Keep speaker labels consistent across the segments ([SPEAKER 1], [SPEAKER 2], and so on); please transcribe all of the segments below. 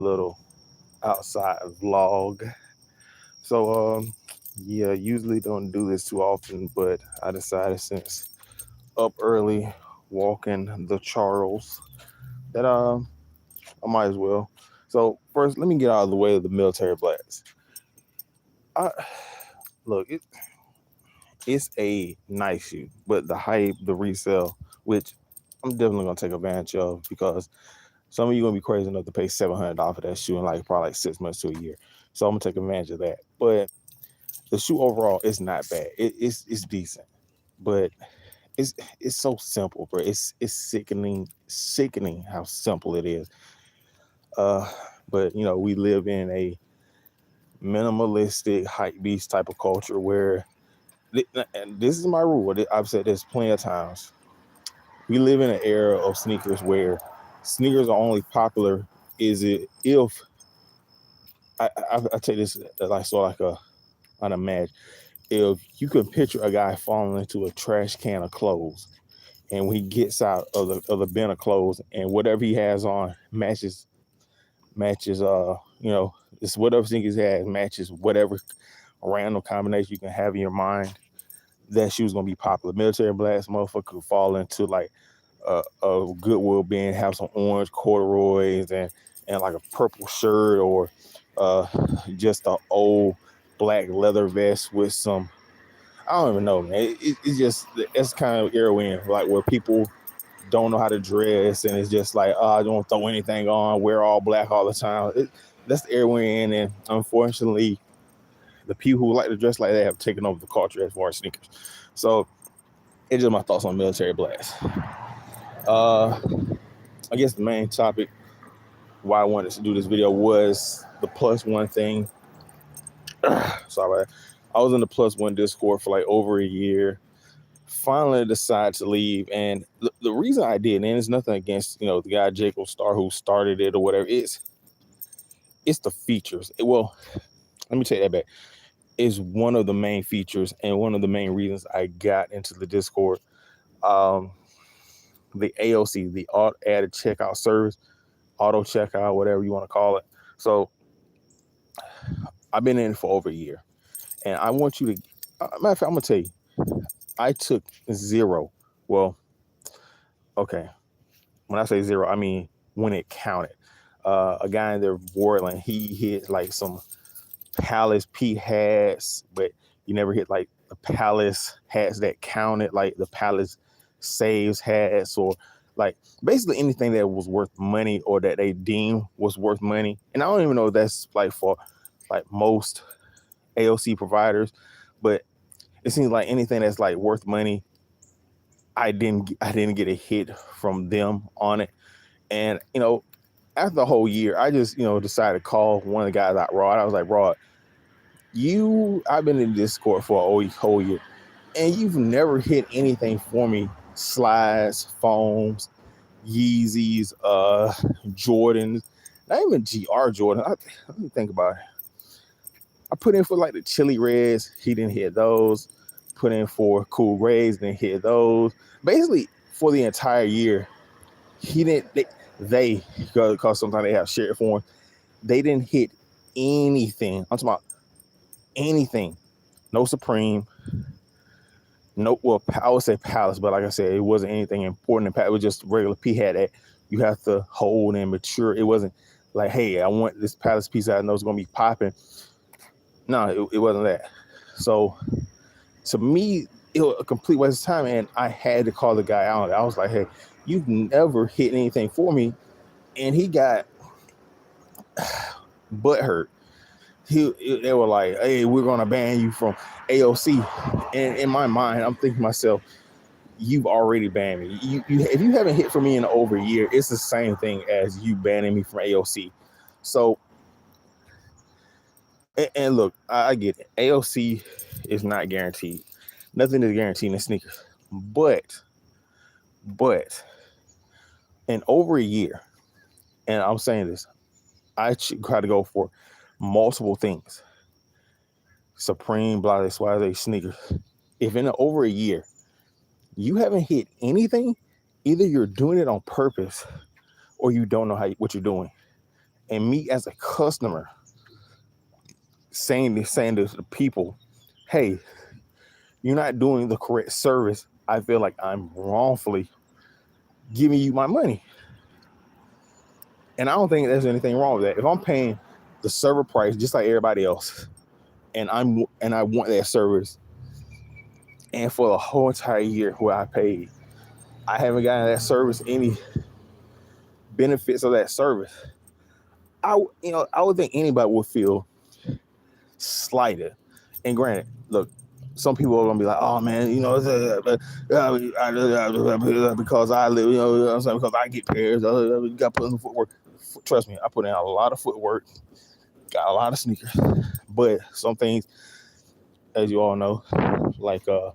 [SPEAKER 1] little outside vlog. So yeah, usually don't do this too often, but I decided since up early walking the Charles that I might as well. So first, let me get out of the way of the military blast. I look, it's a nice shoe, but the hype, the resale, which I'm definitely gonna take advantage of because some of you gonna be crazy enough to pay $700 for that shoe in like probably like 6 months to a year. So I'm gonna take advantage of that. But the shoe overall is not bad. It's decent, but it's so simple, bro. It's sickening how simple it is. Uh, but we live in a minimalistic hype beast type of culture where, and this is my rule. I've said this plenty of times. We live in an era of sneakers where sneakers are only popular is it if I take this like so like an imagine if you can picture a guy falling into a trash can of clothes, and when he gets out of the bin of clothes, and whatever he has on matches it's whatever sneakers he has matches whatever random combination you can have in your mind, that shoe's gonna be popular. Military blast motherfucker could fall into like a Goodwill bin, have some orange corduroys and like a purple shirt, or uh, just a old black leather vest with some. I don't even know, man. It's just it's kind of era in like where people don't know how to dress, and it's just like, oh, I don't throw anything on, wear all black all the time. That's the era we're in, and unfortunately, the people who like to dress like that have taken over the culture as far as sneakers. So it's just my thoughts on military blast. Uh, I guess the main topic why I wanted to do this video was the Plus1 thing. Sorry about that. I was in the Plus1 Discord for like over a year. Finally decided to leave, and the reason I did, and it's nothing against the guy Jacob Star who started it or whatever. It's the features. Well, let me take that back. Is one of the main features and one of the main reasons I got into the Discord. Um, the AOC, the added checkout service, auto checkout, whatever you want to call it. So I've been in it for over a year, and I want you to. Matter of fact, I'm gonna tell you, I took zero. Well, okay. When I say zero, I mean when it counted. A guy in there, Borland, he hit like some Palace P hats, but you never hit like the Palace hats that counted, like the Palace saves hats, or like basically anything that was worth money or that they deem was worth money. And I don't even know if that's like for like most AOC providers, but it seems like anything that's like worth money, I didn't get a hit from them on it. And after the whole year, I just decided to call one of the guys out, Rod. I was like, Rod, I've been in Discord for a whole year, and you've never hit anything for me. Slides, foams, Yeezys, Jordans, not even GR Jordan. Let me think about it. I put in for like the chili reds. He didn't hit those. Put in for cool grays. Didn't hit those. Basically, for the entire year, he didn't. Because sometimes they have shared forms. They didn't hit anything. I'm talking about anything. No Supreme. No, well, I would say Palace, but like I said, it wasn't anything important. It was just regular P hat that you have to hold and mature. It wasn't like, hey, I want this Palace piece I know it's going to be popping. No, it wasn't that. So to me, it was a complete waste of time, and I had to call the guy out. I was like, hey, you've never hit anything for me, and he got butt hurt. They were like, hey, we're going to ban you from AOC. And in my mind, I'm thinking to myself, you've already banned me. If you haven't hit for me in over a year, it's the same thing as you banning me from AOC. So, and look, I get it. AOC is not guaranteed. Nothing is guaranteed in sneakers. But in over a year, and I'm saying this, I try to go for multiple things. Supreme, blah, blah, sneakers. If in over a year, you haven't hit anything, either you're doing it on purpose or you don't know what you're doing. And me as a customer saying to the people, hey, you're not doing the correct service. I feel like I'm wrongfully giving you my money. And I don't think there's anything wrong with that. If I'm paying the server price just like everybody else, and I want that service, and for the whole entire year where I paid, I haven't gotten that service any benefits of that service, I would think anybody would feel slighted. And granted, look, some people are gonna be like, "Oh man, because I live, because I get pairs, you got to put in the footwork." Trust me, I put in a lot of footwork, got a lot of sneakers, but some things, as you all know, like the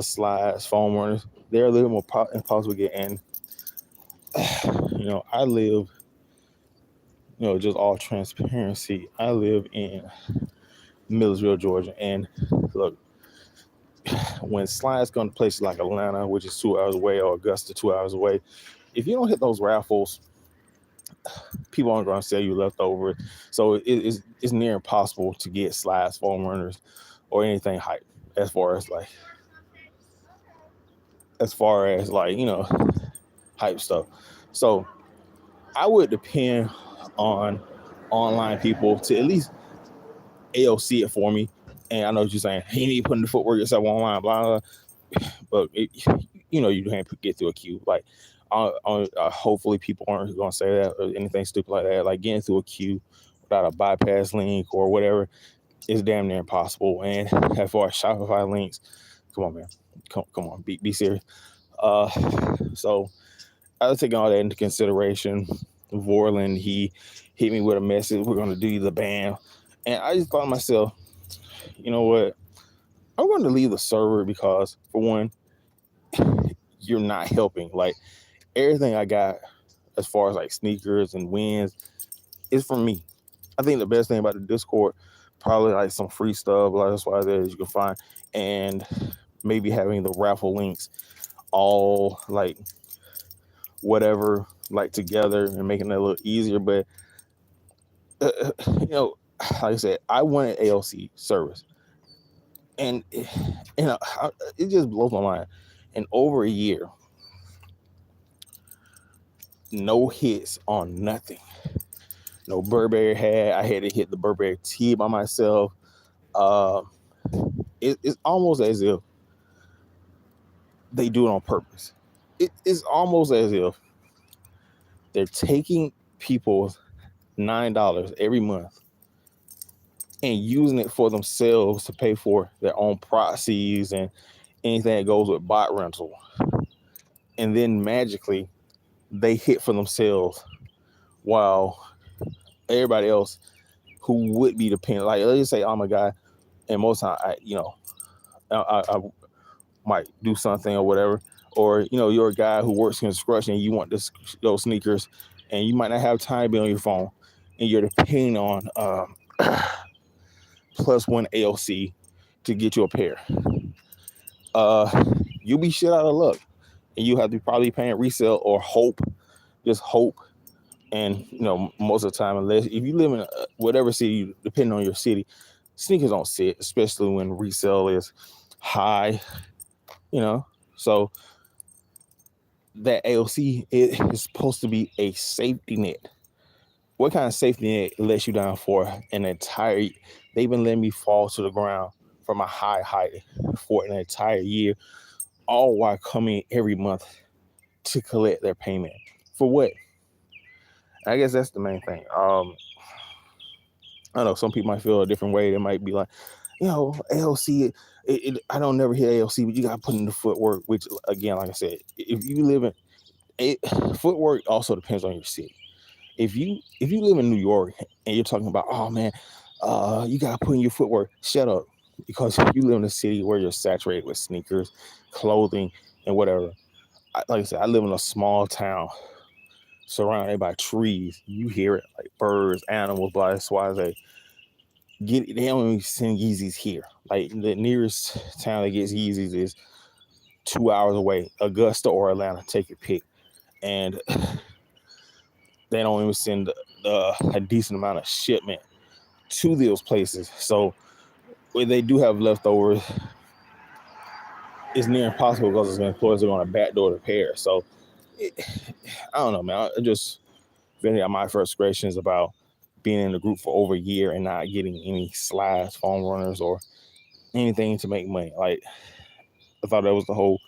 [SPEAKER 1] slides, foam runners, they're a little more impossible to get. And I live, just all transparency, I live in Millersville, Georgia, and look, when slides come to places like Atlanta, which is 2 hours away, or Augusta, 2 hours away, if you don't hit those raffles, people aren't going to sell you leftovers. So it's near impossible to get slides, foam runners, or anything hype as far as hype stuff. So I would depend on online people to at least AOC it for me. And I know what you're saying. You need to put in the footwork yourself online, blah, blah. But you can't get through a queue. Like, hopefully people aren't going to say that or anything stupid like that. Like, getting through a queue without a bypass link or whatever is damn near impossible. And as far as Shopify links, come on, man, come on, be serious. So I was taking all that into consideration. Vorlin, he hit me with a message. We're going to do the ban, and I just thought to myself, you know what? I'm going to leave the server because, for one, you're not helping. Like, everything I got as far as like sneakers and wins is from me. I think the best thing about the Discord, probably like some free stuff, like that's why you can find, and maybe having the raffle links all like whatever like together and making it a little easier. But like I said, I wanted ALC service, and it just blows my mind. In over a year, no hits on nothing. No Burberry hat. I had to hit the Burberry tee by myself. It's almost as if they do it on purpose. It's almost as if they're taking people's $9 every month and using it for themselves to pay for their own proxies and anything that goes with bot rental. And then magically they hit for themselves while everybody else who would be dependent, like let's just say I'm a guy, and most time I might do something or whatever, or you're a guy who works in construction and you want those sneakers, and you might not have time to be on your phone, and you're depending on Plus1 AOC to get you a pair. You'll be shit out of luck, and you have to probably paying resale or just hope. And most of the time, unless if you live in whatever city, depending on your city, sneakers don't sit, especially when resale is high. So that AOC is supposed to be a safety net. What kind of safety net lets you down for an entire? They've been letting me fall to the ground from a high height for an entire year, all while coming every month to collect their payment. For what? I guess that's the main thing. I know some people might feel a different way. They might be like, ALC, I don't never hear ALC, but you got to put in the footwork, which, again, like I said, if you live in footwork also depends on your city. If you live in New York and you're talking about, oh man, you got to put in your footwork, shut up. Because if you live in a city where you're saturated with sneakers, clothing, and whatever, like I said, I live in a small town surrounded by trees. You hear it like birds, animals, blah, that's why they don't even send Yeezys here. Like, the nearest town that gets Yeezys is 2 hours away, Augusta or Atlanta, take your pick. And they don't even send a decent amount of shipment to those places. So when they do have leftovers, it's near impossible because the employees are going to backdoor the pair. So I don't know, man. I just venting out my frustrations about being in the group for over a year and not getting any slides, phone runners, or anything to make money. Like, I thought that was the whole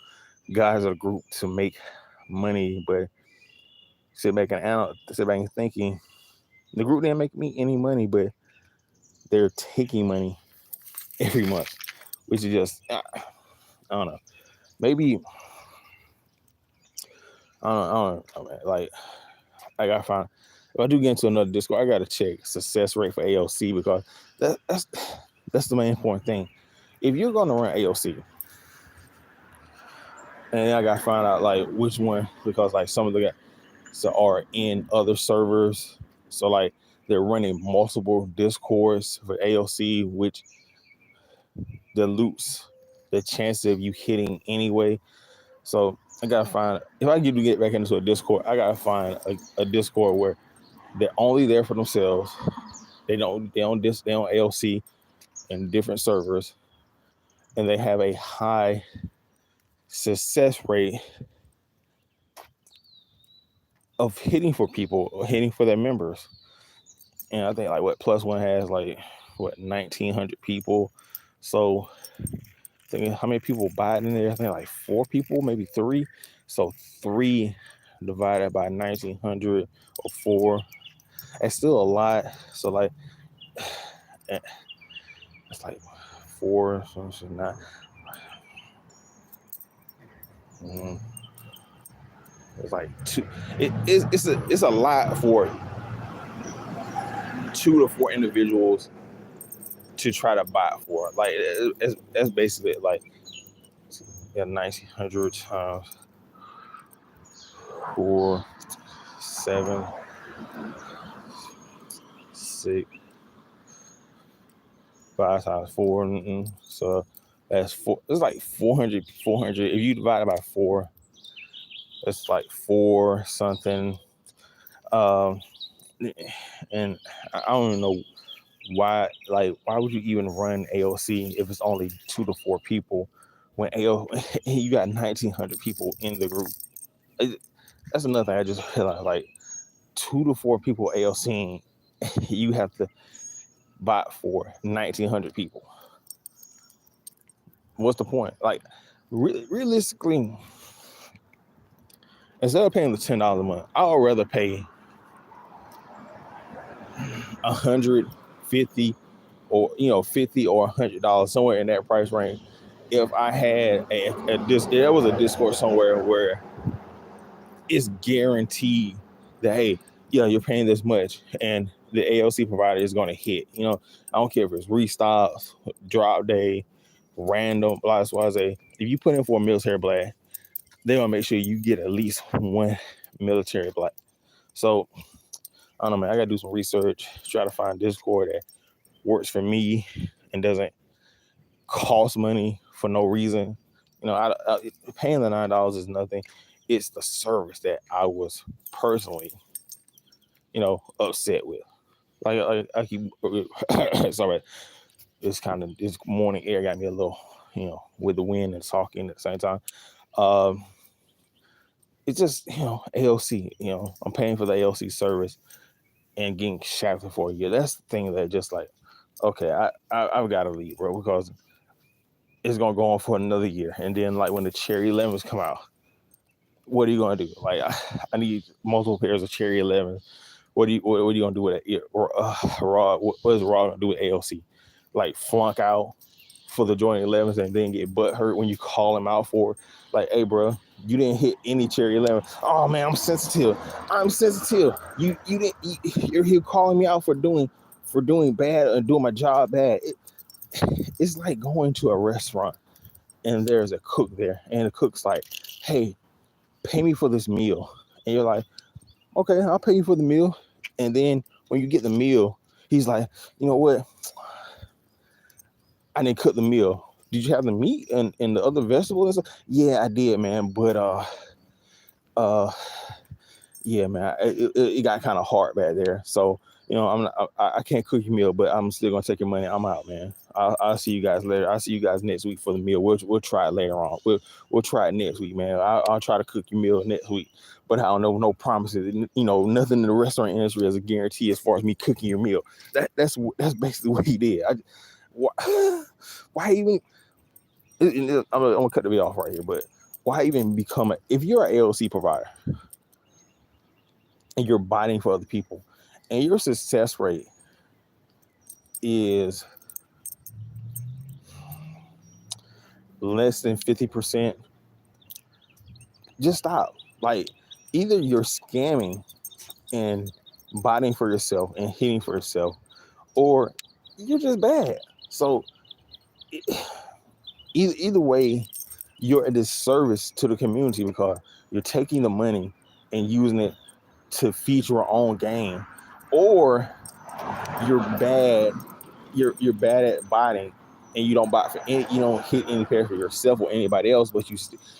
[SPEAKER 1] guys of the group to make money, but sit back and thinking the group didn't make me any money, but they're taking money every month, which is just I don't know. Maybe I don't know, man. Like, I gotta find, if I do get into another Discord, I gotta check success rate for AOC, because that's the main important thing. If you're gonna run AOC, and I gotta find out like which one, because like some of the guys are in other servers, so like they're running multiple Discords for AOC, which dilutes the chance of you hitting anyway. So I gotta find, if I get to get back into a Discord, I gotta find a Discord where they're only there for themselves. They don't AOC in different servers, and they have a high success rate of hitting for people, or hitting for their members. And I think like what Plus1 has, like what 1,900 people. So think how many people buy it in there? I think like 4 people, maybe 3. So 3 divided by 1,900 or 4, it's still a lot. So like it's like 4, so it's not. It's like 2. It's a lot for 2 to 4 individuals to try to buy it for. Like that's basically it. Like 1,900 times 4, 7, 6, 5 times 4. So that's 4. It's like 400. If you divide it by 4, it's like 4 something. And I don't even know why. Like, why would you even run AOC if it's only 2 to 4 people when you got 1,900 people in the group? That's another thing I just realized. Like 2 to 4 people AOC, you have to bot for 1,900 people. What's the point? Like, realistically, instead of paying the $10 a month, I would rather pay $150 or $50 or $100, somewhere in that price range. If I had there was a Discord somewhere where it's guaranteed that, hey, you're paying this much and the AOC provider is going to hit. I don't care if it's restocks, drop day, random, blah, blah, blah. If you put in for a military blast, they're going to make sure you get at least 1 military blast. So, I don't know, man. I got to do some research, try to find Discord that works for me and doesn't cost money for no reason. Paying the $9 is nothing. It's the service that I was personally, upset with. Like I keep sorry, this morning air got me a little, with the wind and talking at the same time. It's just, AOC, I'm paying for the AOC service and getting shafted for a year. That's the thing that just like, okay, I've got to leave, bro, because it's gonna go on for another year. And then like when the cherry 11s come out, what are you gonna do? Like I need multiple pairs of cherry 11s. What are you gonna do with it? Raw, what is Raw gonna do with AOC? Like flunk out for the Jordan 11s and then get butt hurt when you call him out for it. Like, hey, bro, you didn't hit any cherry 11. Oh man, I'm sensitive. You didn't. You're here calling me out for doing bad and doing my job bad. It's like going to a restaurant and there's a cook there, and the cook's like, hey, pay me for this meal. And you're like, okay, I'll pay you for the meal. And then when you get the meal, he's like, you know what? I didn't cook the meal. Did you have the meat and the other vegetables? Yeah, I did, man. But yeah, man, it got kind of hard back there. So, you know, I can't cook your meal, but I'm still gonna take your money. I'm out, man. I'll see you guys later. I'll see you guys next week for the meal. We'll try it later on. We'll try it next week, man. I'll try to cook your meal next week, but I don't know, no promises. You know, nothing in the restaurant industry is a guarantee as far as me cooking your meal. That's basically what he did. Why even? I'm gonna cut the video off right here, but why even become if you're an AOC provider and you're biting for other people and your success rate is less than 50%, just stop. Like, either you're scamming and biting for yourself and hitting for yourself, or you're just bad. So either way, you're a disservice to the community because you're taking the money and using it to feed your own game, or you're bad. You're bad at biting, and you don't bite for any. You don't hit any pair for yourself or anybody else, but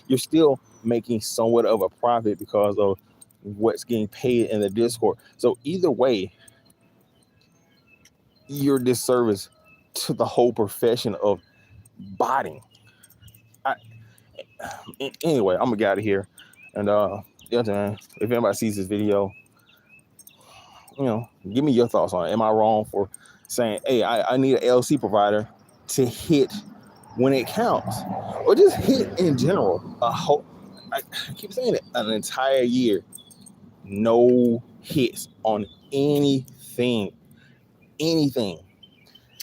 [SPEAKER 1] you're still making somewhat of a profit because of what's getting paid in the Discord. So either way, you're a disservice to the whole profession of botting. Anyway, I'm gonna get out of here, and yeah, man. If anybody sees this video, you know, give me your thoughts on it. Am I wrong for saying, hey, I need an LC provider to hit when it counts, or just hit in general? I keep saying it, an entire year, no hits on anything,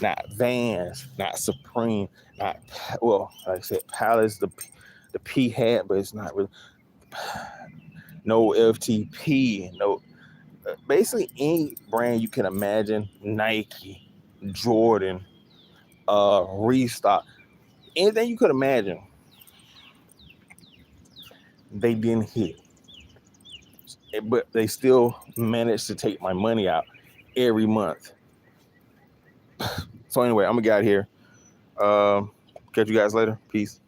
[SPEAKER 1] not Vans, not Supreme, not, well, like I said, Palace, the P hat, but it's not really, no FTP, no, basically any brand you can imagine, Nike, Jordan, Restock, anything you could imagine, they didn't hit. But they still managed to take my money out every month. So anyway, I'm gonna get out of here. Catch you guys later. Peace.